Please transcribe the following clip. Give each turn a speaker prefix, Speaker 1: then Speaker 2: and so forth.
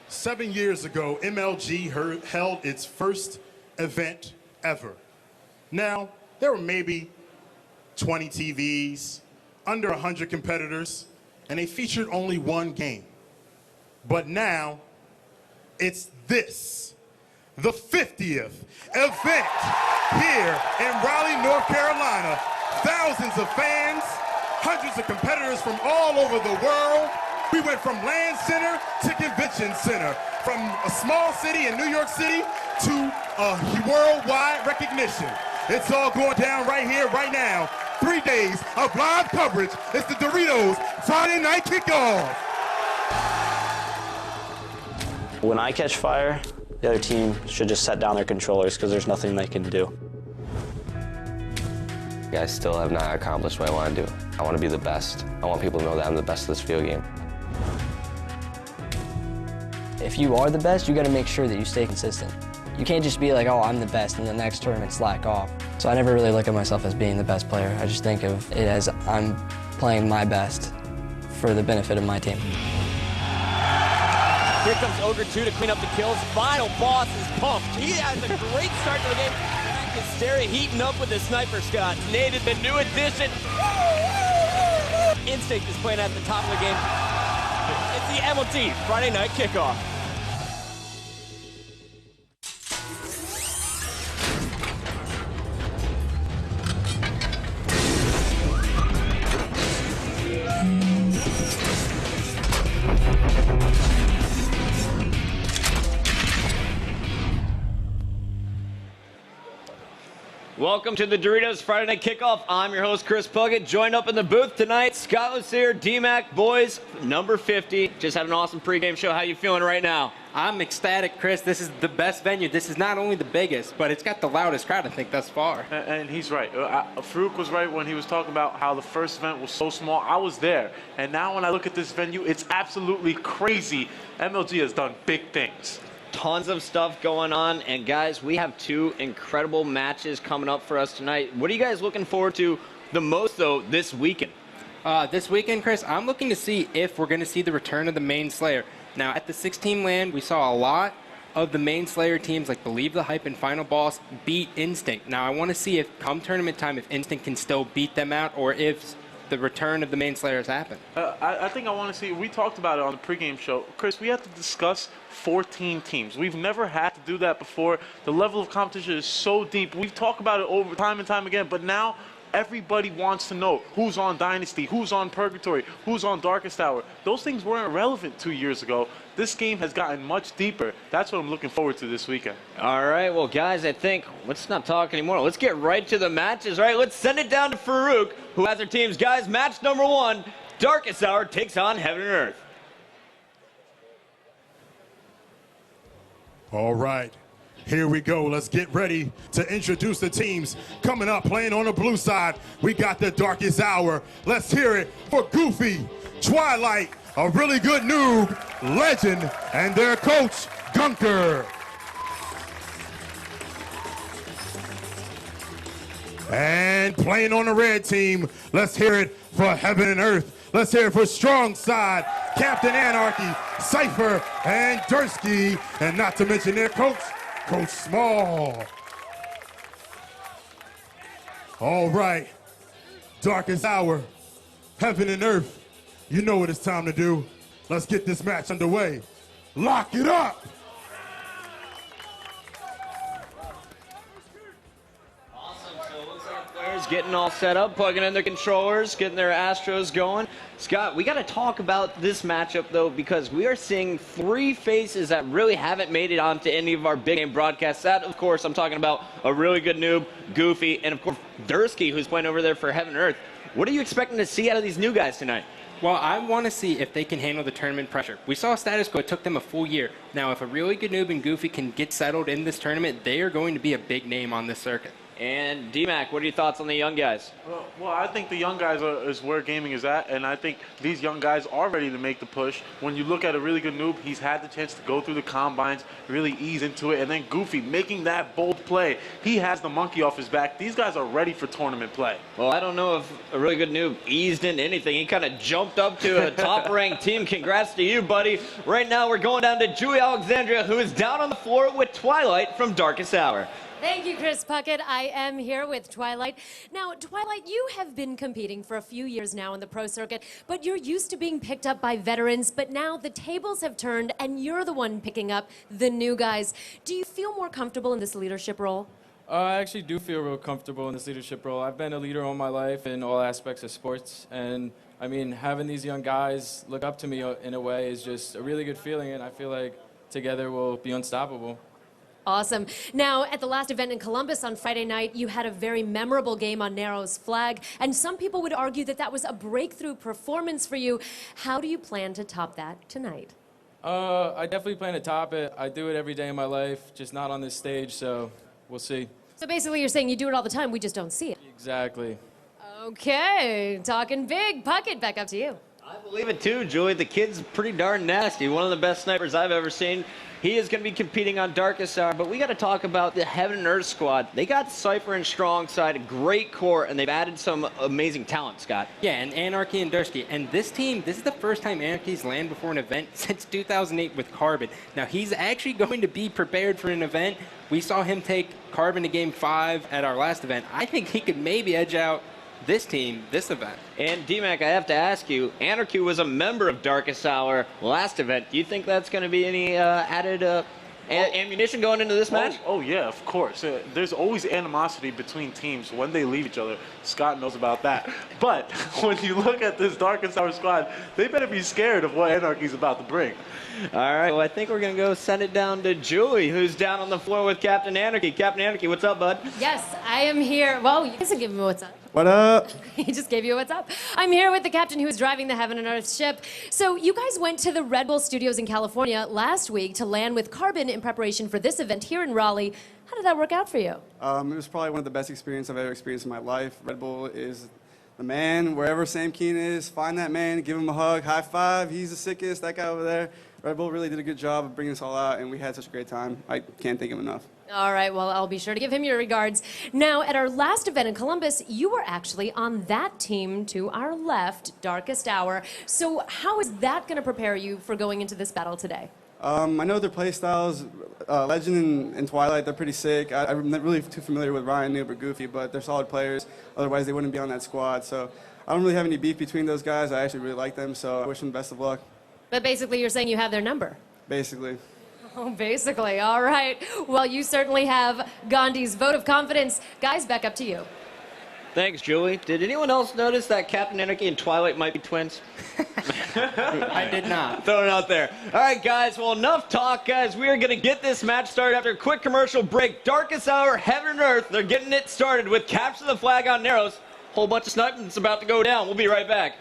Speaker 1: 7 years ago, MLG held its first event ever. Now, there were maybe 20 TVs, under 100 competitors, and they featured only one game. But now, it's this, the 50th event here in Raleigh, North Carolina. Thousands of fans, hundreds of competitors from all over the world. We went from Land Center to Convention Center, from a small city in New York City to a worldwide recognition. It's all going down right here, right now. 3 days of live coverage. It's the Doritos Friday Night Kickoff.
Speaker 2: When I catch fire, the other team should just set down their controllers because there's nothing they can do.
Speaker 3: I still have not accomplished what I want to do. I want to be the best. I want people to know that I'm the best at this video game.
Speaker 4: If you are the best, you got to make sure that you stay consistent. You can't just be like, oh, I'm the best, and the next tournament slack off. So I never really look at myself as being the best player. I just think of it as I'm playing my best for the benefit of my team.
Speaker 5: Here comes Ogre 2 to clean up the kills. Final boss is pumped. He has a great start to the game. Hysteria heating up with the sniper Scott. Nated the new addition. Instinct is playing at the top of the game. It's the MLG Friday Night Kickoff. Welcome to the Doritos Friday Night Kickoff. I'm your host, Chris Puckett. Joined up in the booth tonight, Scott Lucier, D-Mac, boys, number 50. Just had an awesome pregame show. How you feeling right now?
Speaker 6: I'm ecstatic, Chris. This is the best venue. This is not only the biggest, but it's got the loudest crowd, I think, thus far.
Speaker 7: And he's right. Farouk was right when he was talking about how the first event was so small. I was there. And now when I look at this venue, it's absolutely crazy. MLG has done big things.
Speaker 5: Tons of stuff going on, and guys, we have two incredible matches coming up for us tonight. What are you guys looking forward to the most, though, this weekend?
Speaker 6: This weekend, Chris, I'm looking to see if we're going to see the return of the main Slayer. Now, at the 6-team LAN, we saw a lot of the main Slayer teams, like Believe the Hype and Final Boss, beat Instinct. Now, I want to see if, come tournament time, if Instinct can still beat them out, or if the return of the main Slayers happen.
Speaker 7: I think I want to see, we talked about it on the pregame show. Chris, we have to discuss 14 teams. We've never had to do that before. The level of competition is so deep. We've talked about it over time and time again, but now everybody wants to know who's on Dynasty, who's on Purgatory, who's on Darkest Hour. Those things weren't relevant 2 years ago. This game has gotten much deeper. That's what I'm looking forward to this weekend.
Speaker 5: All right, well, guys, I think let's not talk anymore. Let's get right to the matches, right? Let's send it down to Farouk, who has our teams. Guys, match number 1, Darkest Hour takes on Heaven and Earth.
Speaker 1: All right, here we go. Let's get ready to introduce the teams. Coming up, playing on the blue side, we got the Darkest Hour. Let's hear it for Goofy, Twilight, a really good noob, Legend, and their coach, Gunker. And playing on the red team, let's hear it for Heaven and Earth. Let's hear it for Strong Side, Captain Anarchy, Cypher, and Dursky, and not to mention their coach, Coach Small. All right, Darkest Hour, Heaven and Earth, you know what it's time to do. Let's get this match underway. Lock it up.
Speaker 5: Getting all set up, plugging in their controllers, getting their Astros going. Scott, we got to talk about this matchup, though, because we are seeing 3 faces that really haven't made it onto any of our big game broadcasts. That, of course, I'm talking about a really good noob, Goofy, and, of course, Dursky, who's playing over there for Heaven and Earth. What are you expecting to see out of these new guys tonight?
Speaker 6: Well, I want to see if they can handle the tournament pressure. We saw status quo. It took them a full year. Now, if a really good noob and Goofy can get settled in this tournament, they are going to be a big name on this circuit.
Speaker 5: And D-Mac, what are your thoughts on the young guys?
Speaker 7: Well, I think the young guys is where gaming is at, and I think these young guys are ready to make the push. When you look at a really good noob, he's had the chance to go through the combines, really ease into it, and then Goofy making that bold play. He has the monkey off his back. These guys are ready for tournament play.
Speaker 5: Well, I don't know if a really good noob eased into anything. He kind of jumped up to a top-ranked team. Congrats to you, buddy. Right now, we're going down to Julie Alexandria, who is down on the floor with Twilight from Darkest Hour.
Speaker 8: Thank you, Chris Puckett. I am here with Twilight. Now, Twilight, you have been competing for a few years now in the pro circuit, but you're used to being picked up by veterans, but now the tables have turned and you're the one picking up the new guys. Do you feel more comfortable in this leadership role?
Speaker 9: I actually do feel real comfortable in this leadership role. I've been a leader all my life in all aspects of sports, and I mean, having these young guys look up to me in a way is just a really good feeling, and I feel like together we'll be unstoppable.
Speaker 8: Awesome. Now, at the last event in Columbus on Friday night, you had a very memorable game on Narrow's flag, and some people would argue that that was a breakthrough performance for you. How do you plan to top that tonight?
Speaker 9: I definitely plan to top it. I do it every day in my life, just not on this stage, so we'll see.
Speaker 8: So basically you're saying you do it all the time, we just don't see it.
Speaker 9: Exactly.
Speaker 8: Okay, talking big. Puckett, back up to you.
Speaker 5: I believe it too, Julie. The kid's pretty darn nasty. One of the best snipers I've ever seen. He is going to be competing on Darkest Hour, but we got to talk about the Heaven and Earth squad. They got Cypher and Strong side, a great core, and they've added some amazing talent, Scott.
Speaker 6: Yeah, and Anarchy and Dursky. And this team, this is the first time Anarchy's landed before an event since 2008 with Carbon. Now, he's actually going to be prepared for an event. We saw him take Carbon to Game 5 at our last event. I think he could maybe edge out this team, this event.
Speaker 5: And D-Mac, I have to ask you, Anarchy was a member of Darkest Hour last event. Do you think that's going to be any added ammunition going into this match?
Speaker 7: Oh, yeah, of course. There's always animosity between teams when they leave each other. Scott knows about that. But when you look at this Darkest Hour squad, they better be scared of what Anarchy's about to bring.
Speaker 5: All right, well, I think we're going to go send it down to Julie, who's down on the floor with Captain Anarchy. Captain Anarchy, what's up, bud?
Speaker 8: Yes, I am here. Well, you guys can give me what's up.
Speaker 10: What up?
Speaker 8: He just gave you what's up. I'm here with the captain who is driving the Heaven and Earth ship. So you guys went to the Red Bull Studios in California last week to land with Carbon in preparation for this event here in Raleigh. How did that work out for you?
Speaker 10: It was probably one of the best experiences I've ever experienced in my life. Red Bull is the man. Wherever Sam Keen is, find that man, give him a hug, high five. He's the sickest, that guy over there. Red Bull really did a good job of bringing us all out, and we had such a great time. I can't thank him enough.
Speaker 8: All right, well, I'll be sure to give him your regards. Now, at our last event in Columbus, you were actually on that team to our left, Darkest Hour. So how is that going to prepare you for going into this battle today?
Speaker 10: I know their play styles, Legend and Twilight, they're pretty sick. I'm not really too familiar with Ryan, Noob, or Goofy, but they're solid players. Otherwise, they wouldn't be on that squad. So I don't really have any beef between those guys. I actually really like them, so I wish them best of luck.
Speaker 8: But basically, you're saying you have their number.
Speaker 10: Basically.
Speaker 8: Oh, basically. All right. Well, you certainly have Gandhi's vote of confidence. Guys, back up to you.
Speaker 5: Thanks, Julie. Did anyone else notice that Captain Anarchy and Twilight might be twins?
Speaker 6: I did not.
Speaker 5: Throw it out there. All right, guys. Well, enough talk, guys. We are going to get this match started after a quick commercial break. Darkest Hour, Heaven and Earth. They're getting it started with Capture the Flag on Narrows. Whole bunch of sniping that's about to go down. We'll be right back.